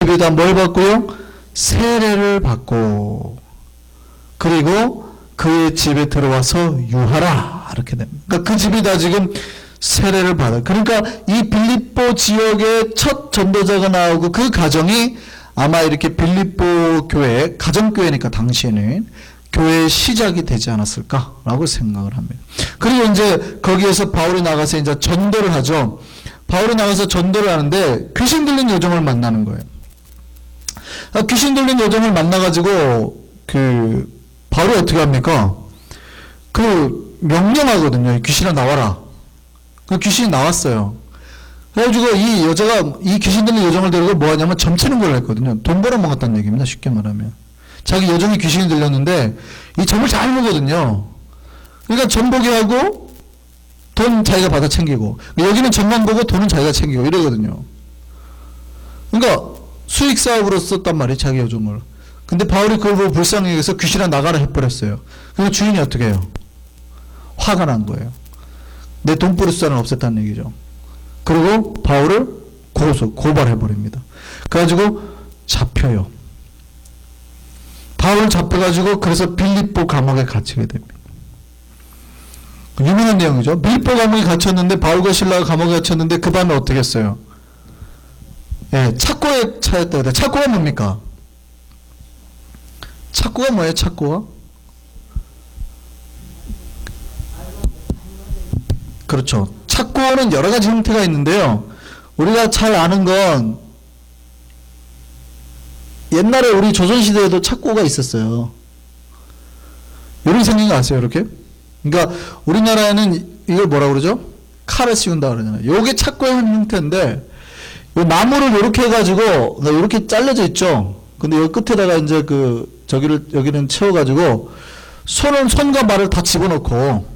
집에다 뭘 받고요? 세례를 받고, 그리고 그의 집에 들어와서 유하라 이렇게 됩니다. 그러니까 그 집에다 지금 세례를 받아. 그러니까 이 빌립보 지역의 첫 전도자가 나오고 그 가정이 아마 이렇게 빌립보 교회, 가정교회니까 당시에는 교회의 시작이 되지 않았을까라고 생각을 합니다. 그리고 이제 거기에서 바울이 나가서 이제 전도를 하죠. 바울이 나가서 전도를 하는데 귀신 들린 여종을 만나는 거예요. 귀신 들린 여종을 만나가지고 바울이 어떻게 합니까? 명령하거든요. 귀신아 나와라. 그 귀신이 나왔어요. 그래가지고 이 여자가 이 귀신 들린 여종을 데리고 뭐 하냐면 점치는 걸 했거든요. 돈 벌어먹었다는 얘기입니다. 쉽게 말하면. 자기 여종이 귀신이 들렸는데 이 점을 잘 먹거든요. 그러니까 점 보게 하고 돈 자기가 받아 챙기고, 여기는 점만 보고 돈은 자기가 챙기고 이러거든요. 그러니까 수익 사업으로 썼단 말이에요. 자기 여종을. 근데 바울이 그걸 보고 불쌍히 여기서 귀신아 나가라 해버렸어요. 그래서 주인이 어떻게 해요? 화가 난 거예요. 내 돈벌이수단을 없앴다는 얘기죠. 그리고 바울을 고발해버립니다. 그래가지고 잡혀요. 바울을 잡혀가지고 그래서 빌립보 감옥에 갇히게 됩니다. 유명한 내용이죠. 빌립보 감옥에 갇혔는데, 바울과 실라가 감옥에 갇혔는데 그 밤에 어떻게 했어요? 예, 착고에 차였다고 해요. 착고가 뭡니까? 착고가 뭐예요? 착고가? 그렇죠. 착고는 여러 가지 형태가 있는데요. 우리가 잘 아는 건 옛날에 우리 조선시대에도 착고가 있었어요. 이렇게 생긴 거 아세요? 이렇게? 그러니까 우리나라에는 이걸 뭐라 그러죠? 칼을 씌운다 그러잖아요. 요게 착고의 한 형태인데, 요 나무를 이렇게 해가지고 이렇게 잘려져 있죠. 근데 여기 끝에다가 이제 여기는 채워가지고 손과 발을 다 집어넣고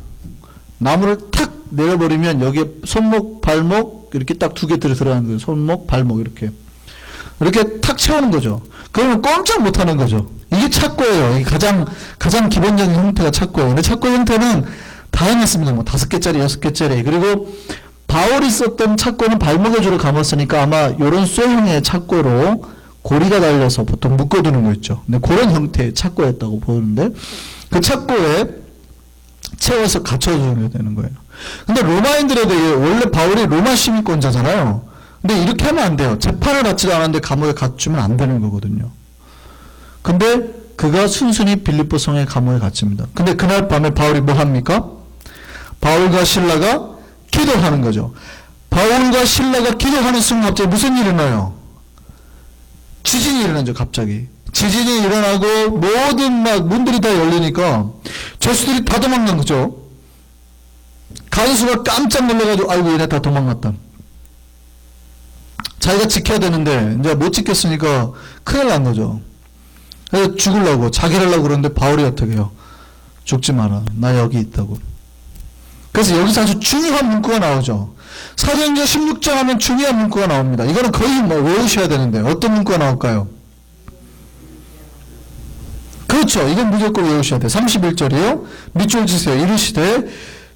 나무를 탁 내려버리면 여기에 손목, 발목 이렇게 딱 두 개 들어가는 거예요. 손목, 발목 이렇게 탁 채우는 거죠. 그러면 꼼짝 못하는 거죠. 이게 착고예요. 이게 가장 기본적인 형태가 착고예요. 근데 착고 형태는 다양했습니다. 뭐 5개짜리, 6개짜리. 그리고 바울이 썼던 착고는 발목에 주로 감았으니까 아마 이런 쇠형의 착고로 고리가 달려서 보통 묶어두는 거 있죠. 근데 그런 형태의 착고였다고 보는데, 그 착고에 채워서 갇혀줘야 되는 거예요. 근데 로마인들에게 원래 바울이 로마 시민권자잖아요. 근데 이렇게 하면 안 돼요. 재판을 받지도 않았는데 감옥에 갇히면 안 되는 거거든요. 근데 그가 순순히 빌립보 성의 감옥에 갇힙니다. 근데 그날 밤에 바울이 뭐 합니까? 바울과 실라가 기도하는 거죠. 바울과 실라가 기도하는 순간 갑자기 무슨 일이 일어나요? 지진이 일어나죠. 갑자기. 지진이 일어나고 모든 문들이 다 열리니까 죄수들이 다 도망간 거죠. 간수가 깜짝 놀라가지고 아이고 얘네 다 도망갔다. 자기가 지켜야 되는데 이제 못 지켰으니까 큰일 난 거죠. 그래서 죽으려고 자결 하려고 그러는데 바울이 어떻게 해요? 죽지 마라. 나 여기 있다고. 그래서 여기서 아주 중요한 문구가 나오죠. 사도행전 16장 하면 중요한 문구가 나옵니다. 이거는 거의 외우셔야 되는데 어떤 문구가 나올까요? 그렇죠. 이건 무조건 외우셔야 돼요. 31절이요. 밑줄 치세요. 이르시되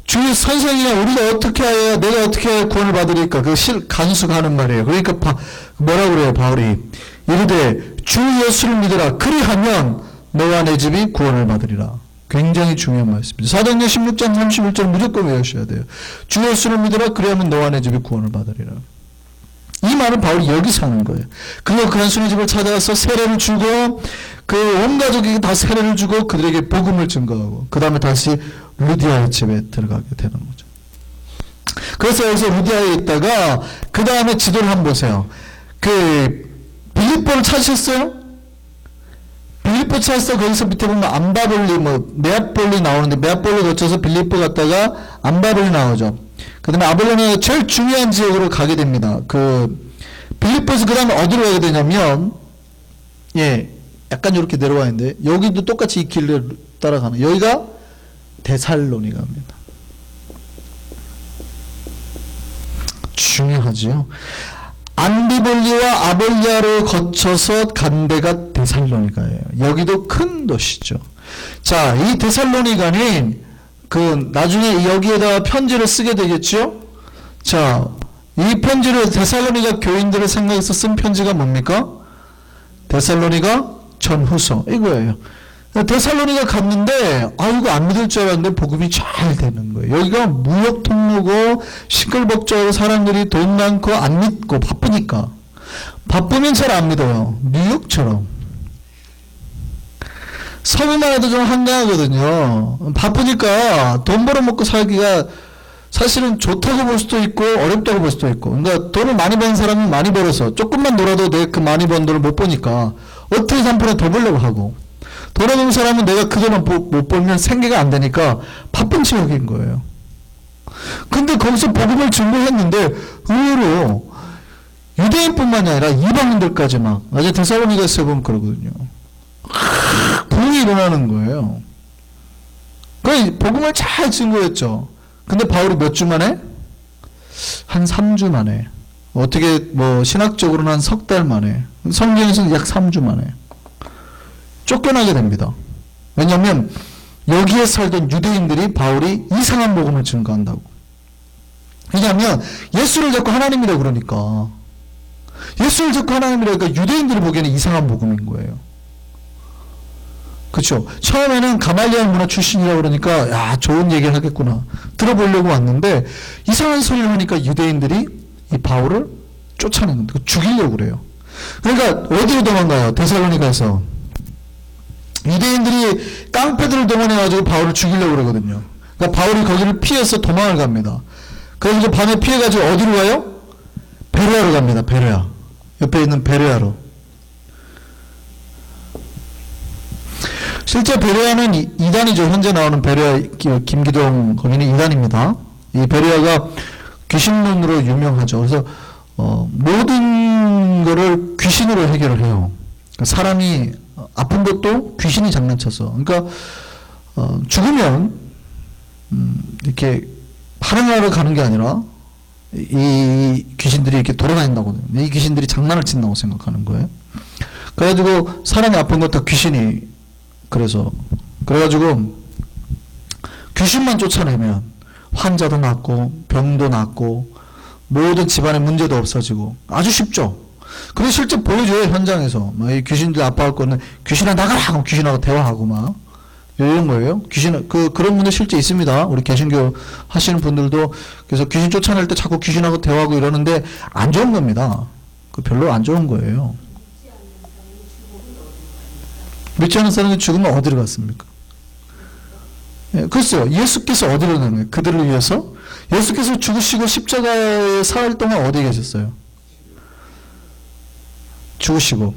주 선생이야 우리가 어떻게 해야 내가 어떻게 해야 구원을 받으리까? 간수가 하는 말이에요. 그러니까 뭐라고 그래요? 바울이 이르되 주 예수를 믿으라. 그리하면 너와 내 집이 구원을 받으리라. 굉장히 중요한 말씀입니다. 사도행전 16장 31절 무조건 외우셔야 돼요. 주 예수를 믿으라. 그리하면 너와 내 집이 구원을 받으리라. 이 말은 바울이 여기서 하는 거예요. 그리고 그 간수의 집을 찾아가서 세례를 주고 그 온 가족에게 다 세례를 주고 그들에게 복음을 증거하고 그 다음에 다시 루디아의 집에 들어가게 되는 거죠. 그래서 여기서 루디아에 있다가 그 다음에 지도를 한번 보세요. 빌립보를 찾으셨어요? 빌립보 찾아서 거기서 밑에 보면 암바볼리, 메아폴리 나오는데 메아폴리 거쳐서 빌립보 갔다가 암바볼리 나오죠. 그 다음에 아볼로니아가 제일 중요한 지역으로 가게 됩니다. 빌립보에서 그 다음에 어디로 가게 되냐면, 약간 이렇게 내려와 있는데, 여기도 똑같이 이 길을 따라가는, 여기가 데살로니가입니다. 중요하지요. 안디볼리와 아볼리아를 거쳐서 간 데가 데살로니가예요. 여기도 큰 도시죠. 자, 이 데살로니가는 나중에 여기에다가 편지를 쓰게 되겠죠? 자, 이 편지를 데살로니가 교인들을 생각해서 쓴 편지가 뭡니까? 데살로니가 전후서 이거예요. 데살로니가 갔는데 이거 안 믿을 줄 알았는데 복음이 잘 되는 거예요. 여기가 무역 통로고 시끌벅적하고 사람들이 돈 많고 안 믿고 바쁘니까. 바쁘면 잘 안 믿어요. 뉴욕처럼. 서부만 해도 좀 한가하거든요. 바쁘니까 돈 벌어먹고 살기가 사실은 좋다고 볼 수도 있고 어렵다고 볼 수도 있고. 그러니까 돈을 많이 버는 사람은 많이 벌어서 조금만 놀아도 내 그 많이 번 돈을 못 버니까 어떻게 3% 더 벌려고 하고, 돌아보는 사람은 내가 그 돈을 못 벌면 생계가 안 되니까 바쁜 지역인 거예요. 근데 거기서 복음을 증거했는데 의외로 유대인뿐만이 아니라 이방인들까지 막, 아직 데살로니가서에 보면 그러거든요. 부흥이 일어나는 거예요. 그 복음을 잘 증거했죠. 근데 바울이 몇 주 만에? 한 3주 만에. 어떻게 뭐 신학적으로는 한 석 달 만에. 성경에서는 약 3주 만에. 쫓겨나게 됩니다. 왜냐하면 여기에 살던 유대인들이 바울이 이상한 복음을 증거한다고. 왜냐하면 예수를 잡고 하나님이라고 그러니까. 예수를 잡고 하나님이라니까 유대인들이 보기에는 이상한 복음인 거예요. 그렇죠. 처음에는 가말리엘 문화 출신이라고 그러니까 야 좋은 얘기를 하겠구나 들어보려고 왔는데 이상한 소리를 하니까 유대인들이 이 바울을 쫓아내는 거예요. 죽이려고 그래요. 그러니까 어디로 도망가요? 데살로니가에서 유대인들이 깡패들을 동원해가지고 바울을 죽이려고 그러거든요. 그러니까 바울이 거기를 피해서 도망을 갑니다. 그래서 밤에 피해가지고 어디로 가요? 베레아로 갑니다. 베레아. 옆에 있는 베레아로. 실제 베레아는 이단이죠. 현재 나오는 베레아, 김기동 거기는 이단입니다. 이 베레아가 귀신론으로 유명하죠. 그래서 모든 거를 귀신으로 해결을 해요. 사람이 아픈 것도 귀신이 장난쳐서. 그러니까 죽으면 이렇게 하늘나라로 가는 게 아니라 이 귀신들이 이렇게 돌아다닌다고. 이 귀신들이 장난을 친다고 생각하는 거예요. 그래가지고 사람이 아픈 것 다 귀신이 그래가지고 귀신만 쫓아내면 환자도 낫고 병도 낫고 모든 집안의 문제도 없어지고 아주 쉽죠. 그리고 실제 보여줘요. 현장에서 이 귀신들 아파할 거는 귀신아 나가라 하고 귀신하고 대화하고 막 이런 거예요. 귀신 그런 분들 실제 있습니다. 우리 개신교 하시는 분들도 그래서 귀신 쫓아낼 때 자꾸 귀신하고 대화하고 이러는데 안 좋은 겁니다. 그 별로 안 좋은 거예요. 믿지 않는 사람이 죽으면 어디로 갔습니까? 예, 글쎄요. 예수께서 어디로 가는 거예요? 그들을 위해서? 예수께서 죽으시고 십자가에 사흘 동안 어디에 계셨어요? 죽으시고.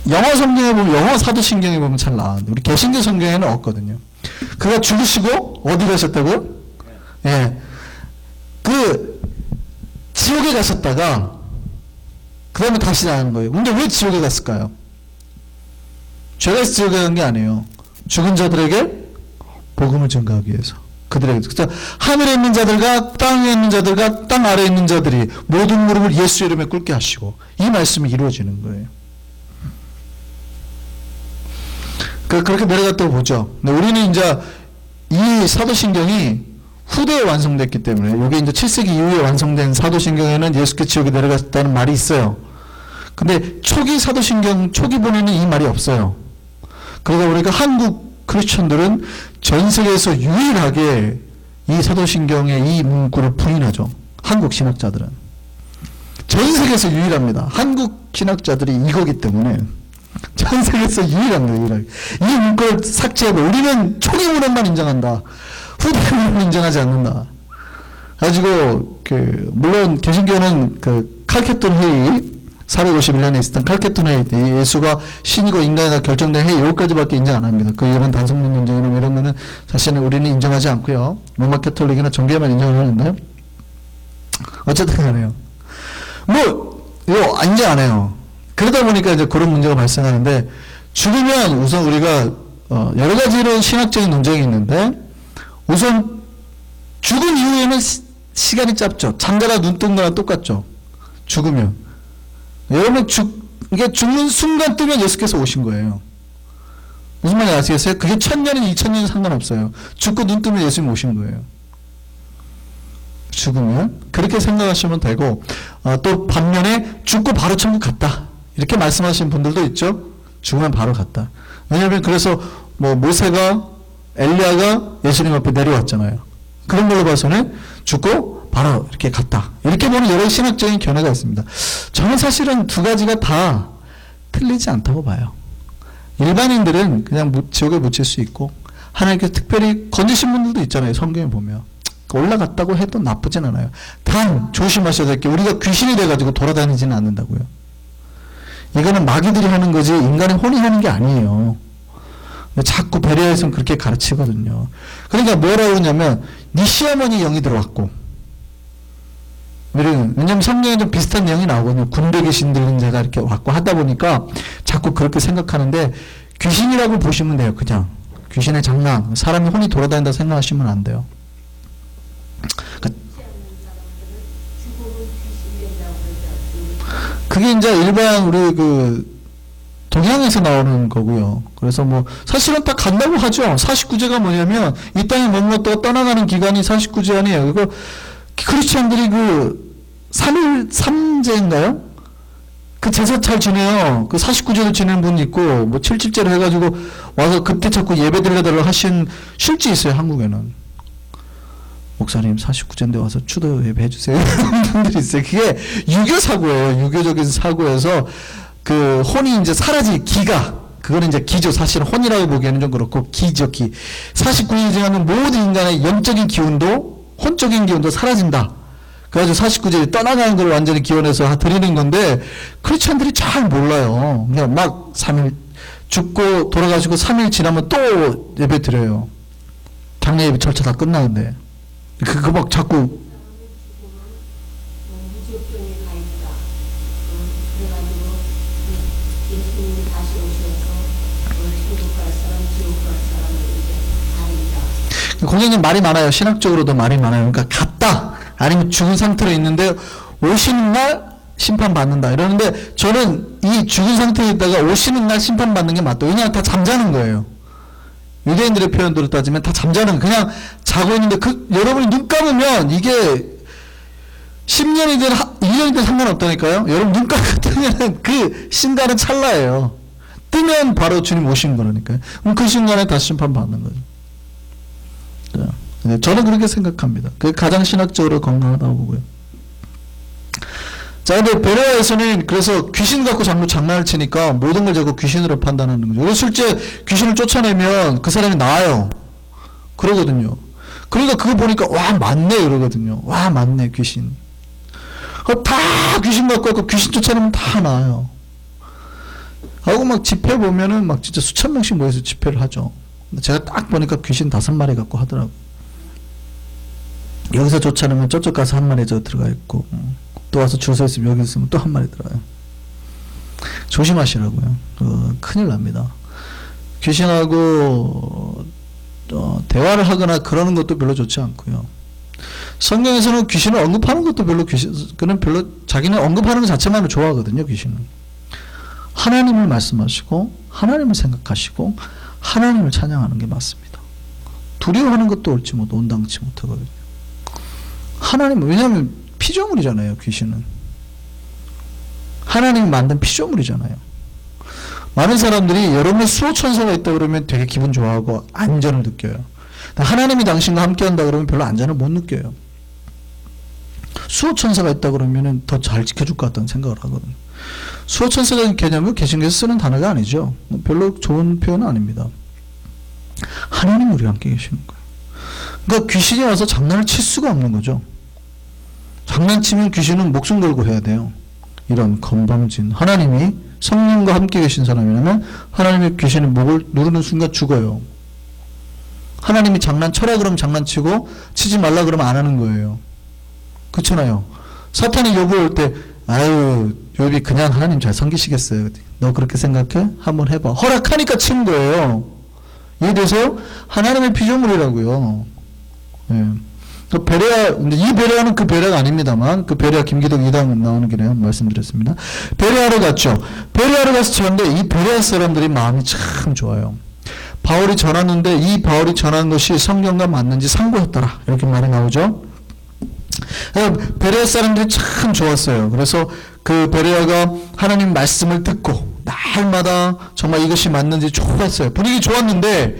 영어 성경에 보면, 영어 사도신경에 보면 잘 나왔는데, 우리 개신교 성경에는 없거든요. 그가 죽으시고, 어디 가셨다고요? 예. 지옥에 가셨다가, 그 다음에 다시 나가는 거예요. 근데 왜 지옥에 갔을까요? 죄가 있어 지옥에 간 게 아니에요. 죽은 자들에게 복음을 전가하기 위해서. 그들에게. 그래서 하늘에 있는 자들과 땅 위에 있는 자들과 땅 아래에 있는 자들이 모든 무릎을 예수 이름에 꿇게 하시고 이 말씀이 이루어지는 거예요. 그렇게 내려갔다고 보죠. 근데 우리는 이제 이 사도신경이 후대에 완성됐기 때문에 이게 이제 7세기 이후에 완성된 사도신경에는 예수께서 지옥에 내려갔다는 말이 있어요. 근데 초기 사도신경 초기본에는 이 말이 없어요. 그러다 보니까 한국 크리스천들은 전 세계에서 유일하게 이 사도신경의 이 문구를 부인하죠. 한국 신학자들은. 전 세계에서 유일합니다. 한국 신학자들이 이거기 때문에 전 세계에서 유일합니다. 유일하게. 이 문구를 삭제하고 우리는 초기본만 인정한다. 후대본은 인정하지 않는다. 가지고 물론 개신교는 칼케톤 회의 451년에 있었던 칼케톤 회의 때 예수가 신이고 인간이다 결정된 회의 여기까지밖에 인정 안 합니다. 이런 단성론 논쟁이나 이런 거는 사실은 우리는 인정하지 않고요. 로마 캐톨릭이나 종교에만 인정을 하는데 어쨌든 간에요. 이거 인정 안 해요. 그러다 보니까 이제 그런 문제가 발생하는데 죽으면 우선 우리가 여러 가지 이런 신학적인 논쟁이 있는데 우선 죽은 이후에는 시간이 짧죠. 잠자다 눈 뜬 거랑 똑같죠. 죽으면. 여러분 이게 죽는 순간 뜨면 예수께서 오신 거예요. 무슨 말인지 아시겠어요? 그게 1000년이든 2000년이든 상관없어요. 죽고 눈 뜨면 예수님 오신 거예요. 죽으면 그렇게 생각하시면 되고, 또 반면에 죽고 바로 천국 갔다 이렇게 말씀하시는 분들도 있죠. 죽으면 바로 갔다. 왜냐하면 그래서 뭐 모세가 엘리야가 예수님 앞에 내려왔잖아요. 그런 걸로 봐서는 죽고 바로 이렇게 갔다 이렇게 보는 여러 신학적인 견해가 있습니다. 저는 사실은 두 가지가 다 틀리지 않다고 봐요. 일반인들은 그냥 지옥에 묻힐 수 있고, 하나님께서 특별히 건지신 분들도 있잖아요. 성경에 보면 올라갔다고 해도 나쁘진 않아요. 단 조심하셔야 될 게, 우리가 귀신이 돼가지고 돌아다니지는 않는다고요. 이거는 마귀들이 하는 거지 인간의 혼이 하는 게 아니에요. 자꾸 베레아에서는 그렇게 가르치거든요. 그러니까 뭐라고 그러냐면 네 시어머니 영이 들어왔고, 왜냐면 성경에 좀 비슷한 내용이 나오거든요. 군대 귀신들은 제가 이렇게 왔고 하다 보니까 자꾸 그렇게 생각하는데, 귀신이라고 보시면 돼요. 그냥 귀신의 장난, 사람이 혼이 돌아다닌다 생각하시면 안 돼요. 그게 이제 일반 우리 동양에서 나오는 거고요. 그래서 뭐 사실은 다 간다고 하죠. 49제가 뭐냐면 이 땅에 머물렀다가 떠나가는 기간이 49제안이에요. 그거 크리스천들이 3제인가요? 그 제사 잘 지내요. 49제를 지내는 분이 있고, 뭐 70제를 해가지고 와서 그때 자꾸 예배 드려달라고 하신 실지 있어요, 한국에는. 목사님 49제인데 와서 추도 예배 해주세요. 이런 분들이 있어요. 그게 유교 사고예요. 유교적인 사고에서 혼이 이제 기가, 그거는 이제 기죠. 사실은 혼이라고 보기에는 좀 그렇고, 기죠, 기. 49일이 지나면 모든 인간의 영적인 기운도, 혼적인 기운도 사라진다. 그래가지고 49제를 떠나가는 걸 완전히 기원해서 드리는 건데, 크리스천들이 잘 몰라요. 그냥 막 3일 죽고 돌아가시고 3일 지나면 또 예배 드려요. 장례 예배 절차 다 끝나는데. 그거 막 자꾸. 고객님 말이 많아요. 신학적으로도 말이 많아요. 그러니까 갔다, 아니면 죽은 상태로 있는데 오시는 날 심판받는다 이러는데, 저는 이 죽은 상태에 있다가 오시는 날 심판받는 게 맞다. 왜냐하면 다 잠자는 거예요. 유대인들의 표현대로 따지면 다 잠자는, 그냥 자고 있는데, 여러분이 눈 감으면 이게 10년이든 1년이든 상관없다니까요. 여러분 눈 감고 뜨면 그 순간은 찰나예요. 뜨면 바로 주님 오신 거라니까요. 그럼 그 순간에 다 심판받는 거죠. 네, 저는 그렇게 생각합니다. 그게 가장 신학적으로 건강하다고 보고요. 자, 근데 베레아에서는 그래서 귀신 갖고 자꾸 장난을 치니까 모든 걸 자꾸 귀신으로 판단하는 거죠. 그래서 실제 귀신을 쫓아내면 그 사람이 나아요. 그러거든요. 그러니까 그거 보니까 와 맞네 이러거든요. 와 맞네 귀신. 다 귀신 갖고 귀신 쫓아내면 다 나아요. 하고 막 집회 보면은 막 진짜 수천 명씩 모여서 집회를 하죠. 제가 딱 보니까 귀신 5마리 갖고 하더라고. 여기서 쫓아내면 저쪽 가서 한 마리 저 들어가 있고, 또 와서 줄 서 있으면 여기 있으면 또 한 마리 들어가요. 조심하시라고요. 큰일 납니다. 귀신하고 대화를 하거나 그러는 것도 별로 좋지 않고요. 성경에서는 귀신을 언급하는 것도 그는 별로 자기는 언급하는 것 자체만으로 좋아하거든요. 귀신은 하나님을 말씀하시고 하나님을 생각하시고 하나님을 찬양하는 게 맞습니다. 두려워하는 것도 옳지 못 온당치 못하거든요. 하나님, 왜냐하면 피조물이잖아요. 귀신은 하나님이 만든 피조물이잖아요. 많은 사람들이 여러분의 수호천사가 있다 그러면 되게 기분 좋아하고 안전을 느껴요. 하나님이 당신과 함께 한다 그러면 별로 안전을 못 느껴요. 수호천사가 있다 그러면 더 잘 지켜줄 것 같다는 생각을 하거든요. 수호천사적인 개념은 개신교에서 쓰는 단어가 아니죠. 별로 좋은 표현은 아닙니다. 하나님이 우리와 함께 계시는 거예요. 그러니까 귀신이 와서 장난을 칠 수가 없는 거죠. 장난치면 귀신은 목숨 걸고 해야 돼요. 이런 건방진, 하나님이 성령과 함께 계신 사람이라면 하나님의 귀신의 목을 누르는 순간 죽어요. 하나님이 장난쳐라 그러면 장난치고 치지 말라 그러면 안 하는 거예요. 그렇잖아요. 사탄이 욥을 올 때 아유 욥이 그냥 하나님 잘 섬기시겠어요. 너 그렇게 생각해? 한번 해봐. 허락하니까 치는 거예요. 이해되세요? 하나님의 피조물이라고요. 예. 베레아, 이 베레아는 그 베레아가 아닙니다만, 그 베레아 김기덕 2당 나오는 길에 말씀드렸습니다. 베레아로 갔죠. 베레아로 가서 전데 이 베레아 사람들이 마음이 참 좋아요. 바울이 전하는데 이 바울이 전한 것이 성경과 맞는지 상고했더라. 이렇게 말이 나오죠. 베레아 사람들이 참 좋았어요. 그래서 그 베레아가 하나님 말씀을 듣고 날마다 정말 이것이 맞는지 좋았어요. 분위기 좋았는데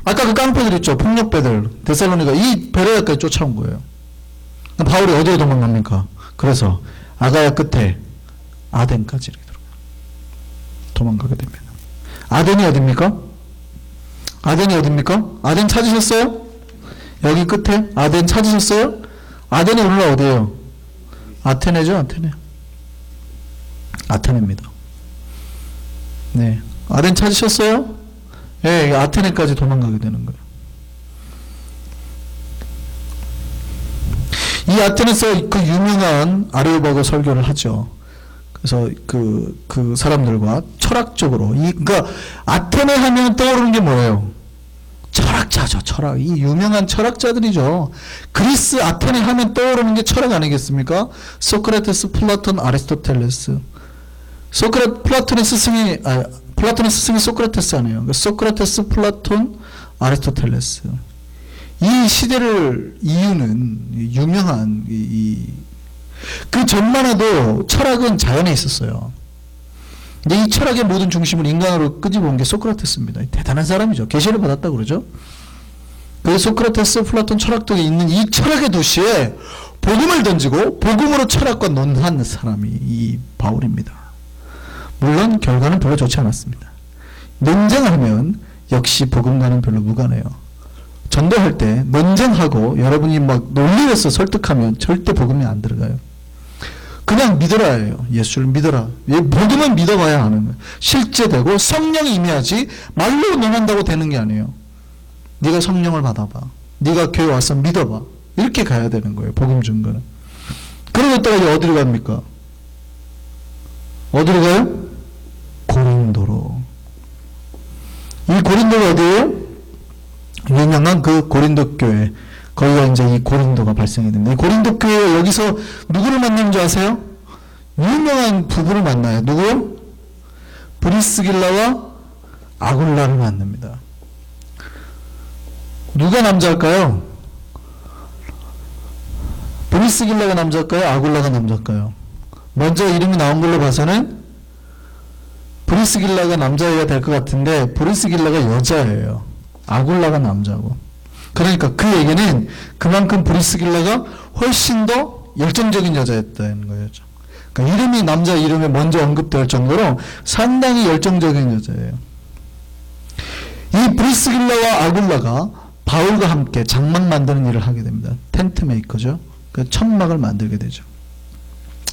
아까 그 깡패들 있죠. 폭력배들 데살로니가 이 베레아까지 쫓아온 거예요. 바울이 어디로 도망갑니까? 그래서 아가야 끝에 아덴까지 도망가게 됩니다. 아덴이 어딥니까? 아덴이 어딥니까? 아덴 찾으셨어요? 여기 끝에 아덴 찾으셨어요? 아덴이 오늘날 어디예요? 아테네죠, 아테네. 아테네입니다. 네, 아덴 찾으셨어요? 예, 아테네까지 도망가게 되는 거예요. 이 아테네에서 그 유명한 아레오바고 설교를 하죠. 그래서 그 사람들과 철학적으로 그러니까 아테네 하면 떠오르는 게 뭐예요? 철학자죠, 철학. 이 유명한 철학자들이죠. 그리스 아테네 하면 떠오르는 게 철학 아니겠습니까? 소크라테스, 플라톤, 아리스토텔레스. 플라톤의 스승이 소크라테스 아니에요. 소크라테스, 플라톤, 아리스토텔레스. 이 시대를 이유는 유명한 그 전만 해도 철학은 자연에 있었어요. 근데 이 철학의 모든 중심을 인간으로 끄집어온 게 소크라테스입니다. 대단한 사람이죠. 계시를 받았다고 그러죠. 그 소크라테스, 플라톤 철학도에 있는 이 철학의 도시에 복음을 던지고 복음으로 철학과 논한 사람이 이 바울입니다. 물론 결과는 별로 좋지 않았습니다. 논쟁하면 역시 복음과는 별로 무관해요. 전도할 때 논쟁하고 여러분이 막 논리에서 설득하면 절대 복음이 안 들어가요. 그냥 믿어라예요. 예수를 믿어라. 복음은 믿어봐야 하는 거예요. 실제되고 성령이 임해야지 말로 논한다고 되는 게 아니에요. 네가 성령을 받아봐. 네가 교회 와서 믿어봐. 이렇게 가야 되는 거예요. 복음 증거는. 그러고 있다가 이제 어디로 갑니까? 어디로 가요? 고린도로. 이 고린도가 어디예요? 유명한 그 고린도 교회. 거기가 이제 이 고린도가 발생이 됩니다. 이 고린도 교회 여기서 누구를 만나는 줄 아세요? 유명한 부부를 만나요. 누구요? 브리스길라와 아굴라를 만납니다. 누가 남자일까요? 브리스길라가 남자일까요? 아굴라가 남자일까요? 먼저 이름이 나온 걸로 봐서는 브리스길라가 남자애가 될 것 같은데 브리스길라가 여자예요. 아굴라가 남자고. 그러니까 그 얘기는 그만큼 브리스길라가 훨씬 더 열정적인 여자였다는 거죠. 그러니까 이름이 남자 이름에 먼저 언급될 정도로 상당히 열정적인 여자예요. 이 브리스길라와 아굴라가 바울과 함께 장막 만드는 일을 하게 됩니다. 텐트 메이커죠. 그 천막을 만들게 되죠.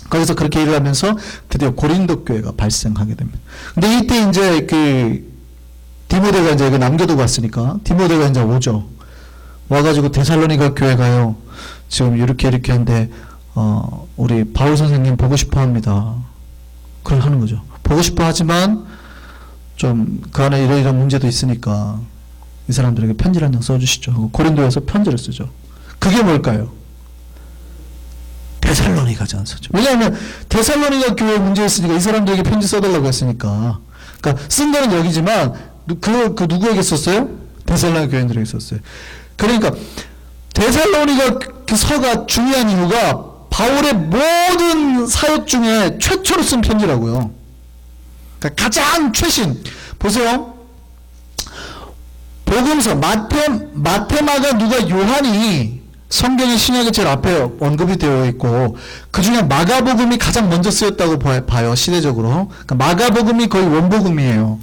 거기서 그렇게 일을 하면서 드디어 고린도 교회가 발생하게 됩니다. 근데 이때 이제 디모데가 이제 남겨두고 왔으니까 디모데가 이제 오죠. 와가지고 데살로니가 교회 가요. 지금 이렇게 하는데 우리 바울 선생님 보고 싶어 합니다. 그걸 하는 거죠. 보고 싶어 하지만 좀 그 안에 이런 문제도 있으니까 이 사람들에게 편지를 한 장 써주시죠 하고 고린도에서 편지를 쓰죠. 그게 뭘까요? 데살로니가 전서죠. 왜냐하면 데살로니가 교회 문제 있으니까 이 사람들에게 편지 써달라고 했으니까. 그러니까 쓴 거는 여기지만 그 누구에게 썼어요? 데살로니가 교인들에게 썼어요. 그러니까 데살로니가 그 서가 중요한 이유가 바울의 모든 사역 중에 최초로 쓴 편지라고요. 그러니까 가장 최신. 보세요. 복음서 마태, 마가, 누가, 요한이 성경의 신약의 제일 앞에 언급이 되어 있고 그 중에 마가복음이 가장 먼저 쓰였다고 봐요. 시대적으로. 그러니까 마가복음이 거의 원복음이에요.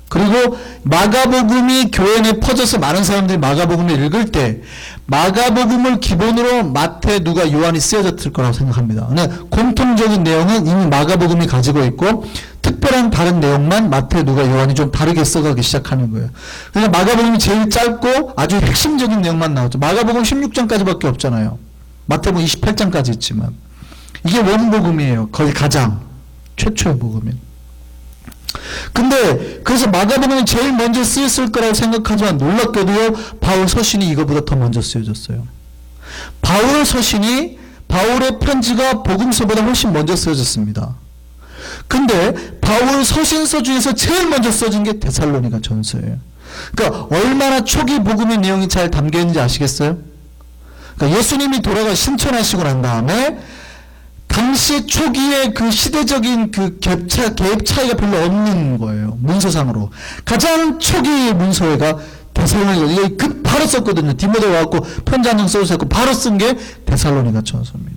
그리고 마가복음이 교회 내에 퍼져서 많은 사람들이 마가복음을 읽을 때 마가복음을 기본으로 마태, 누가, 요한이 쓰여졌을 거라고 생각합니다. 근데 공통적인 내용은 이미 마가복음이 가지고 있고 특별한 다른 내용만 마태, 누가, 요한이 좀 다르게 써가기 시작하는 거예요. 그래서 마가복음이 제일 짧고 아주 핵심적인 내용만 나오죠. 마가복음 16장까지밖에 없잖아요. 마태복음 28장까지 있지만 이게 원복음이에요. 거의 가장 최초의 복음인. 근데 그래서 마가복음이 제일 먼저 쓰였을 거라고 생각하지만 놀랍게도요 바울 서신이 이거보다 더 먼저 쓰여졌어요. 바울 서신이 바울의 편지가 복음서보다 훨씬 먼저 쓰여졌습니다. 근데 바울 서신서 중에서 제일 먼저 써진 게 데살로니가 전서예요. 그러니까 얼마나 초기 복음의 내용이 잘 담겨 있는지 아시겠어요? 그러니까 예수님이 신천하시고 난 다음에 당시 초기에 그 시대적인 그 갭 차이가 별로 없는 거예요. 문서상으로. 가장 초기 문서회가 데살로니가, 이게 바로 썼거든요. 디모데 와갖고 편지 한 장 써주셨고, 바로 쓴 게 데살로니가 전서입니다.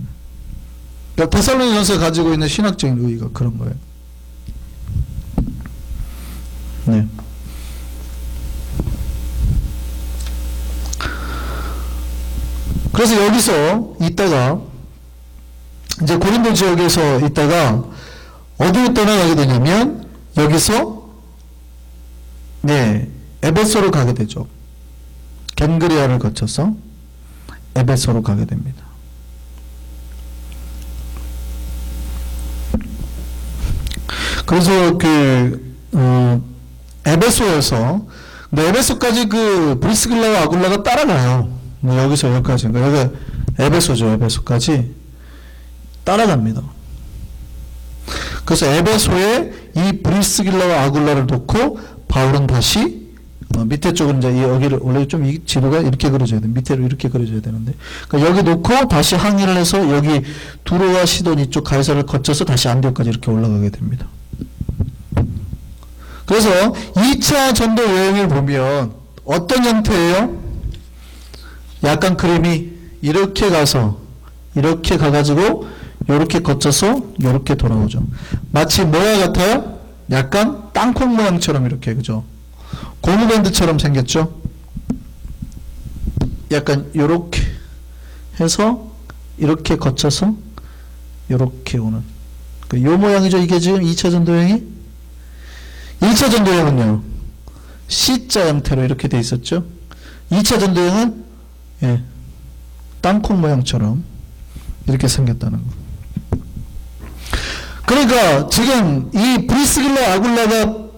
그러니까 데살로니가 전서가 가지고 있는 신학적인 의의가 그런 거예요. 네. 그래서 여기서 있다가 이제 고린도 지역에서 있다가 어디로 떠나가게 되냐면 여기서 네 에베소로 가게 되죠. 겐그리아를 거쳐서 에베소로 가게 됩니다. 그래서 에베소에서 에베소까지 그 브리스길라와 아굴라가 따라가요. 여기서 여기까지. 여기가 에베소죠. 에베소까지 따라갑니다. 그래서 에베소에 이 브리스길라와 아굴라를 놓고 바울은 다시 밑에 쪽은 이제 여기를 원래 좀 이 지도가 이렇게 그려져야 돼. 밑에로 이렇게 그려져야 되는데. 그러니까 여기 놓고 다시 항해를 해서 여기 두로와 시돈 이쪽 가이사를 거쳐서 다시 안디옥까지 이렇게 올라가게 됩니다. 그래서 2차 전도 여행을 보면 어떤 형태예요? 약간 그림이 이렇게 가서 이렇게 가가지고 이렇게 거쳐서 이렇게 돌아오죠. 마치 뭐와 같아요? 약간 땅콩 모양처럼 이렇게, 그죠? 고무밴드처럼 생겼죠? 약간 이렇게 해서 이렇게 거쳐서 이렇게 오는 요 모양이죠. 이게 지금 2차 전도여행이. 1차 전도여행은요 C자 형태로 이렇게 돼 있었죠. 2차 전도여행은 예, 땅콩 모양처럼 이렇게 생겼다는 거. 그러니까 지금 이 브리스길라 아굴라가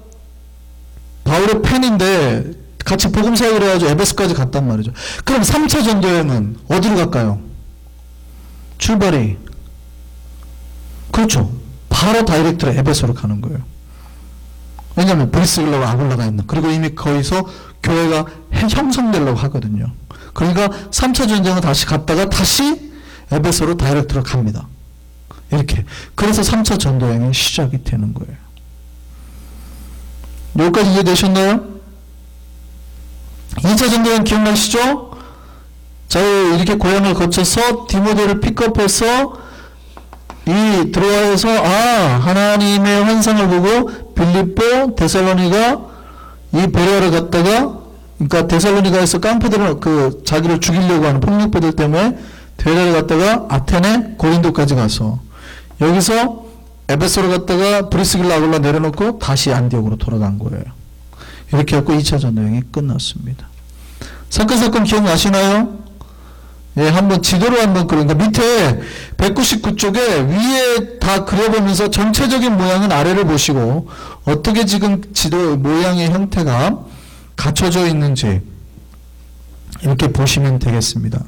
바울의 팬인데 같이 복음 사역을 해가지고 에베소까지 갔단 말이죠. 그럼 3차 전도여행은 어디로 갈까요? 출발이 그렇죠. 바로 다이렉트로 에베소로 가는 거예요. 왜냐하면 브리스길라와 아굴라가 있는, 그리고 이미 거기서 교회가 형성되려고 하거든요. 그러니까 3차 전쟁을 다시 갔다가 다시 에베소로 다이렉트로 갑니다. 이렇게. 그래서 3차 전도여행이 시작이 되는 거예요. 여기까지 이해되셨나요? 2차 전도여행 기억나시죠? 자, 이렇게 고향을 거쳐서 디모데를 픽업해서 이 들어와서 하나님의 환상을 보고 빌립보, 데살로니가 이 베레아를 갔다가, 그러니까 데살로니가에서 깡패들을 자기를 죽이려고 하는 폭력배들 때문에 베레아를 갔다가 아테네, 고린도까지 가서 여기서 에베소로 갔다가 브리스길라 아굴라 내려놓고 다시 안디옥으로 돌아간 거예요. 이렇게 해서 2차 전도여행이 끝났습니다. 사건 기억나시나요? 예, 한번 지도로 한번 그러니까 밑에 199쪽에 위에 다 그려보면서 전체적인 모양은 아래를 보시고 어떻게 지금 지도 모양의 형태가 갖춰져 있는지 이렇게 보시면 되겠습니다.